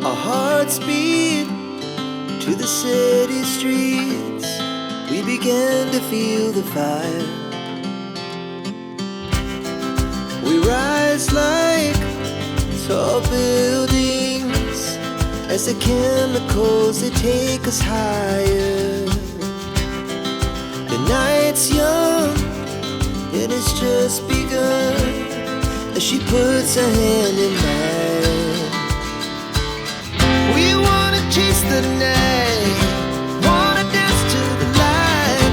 Our hearts beat to the city streets. We began to feel the fire. We rise like tall buildings as the chemicals, they take us higher. The night's young and it's just begun as she puts her hand in mine. We wanna chase the night, wanna dance to the light,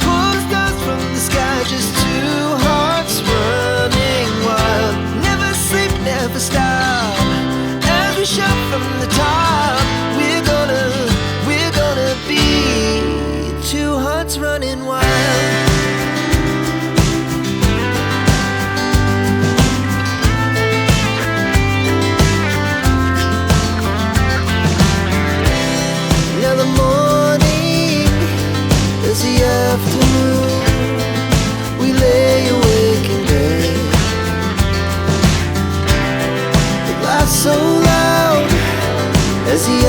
pull the stars from the sky, just two hearts running wild. Never sleep, never stop, as we shout from the top. We're gonna be two hearts running wild. Now the morning is the afternoon. We lay awake in bed. The laughs so loud as the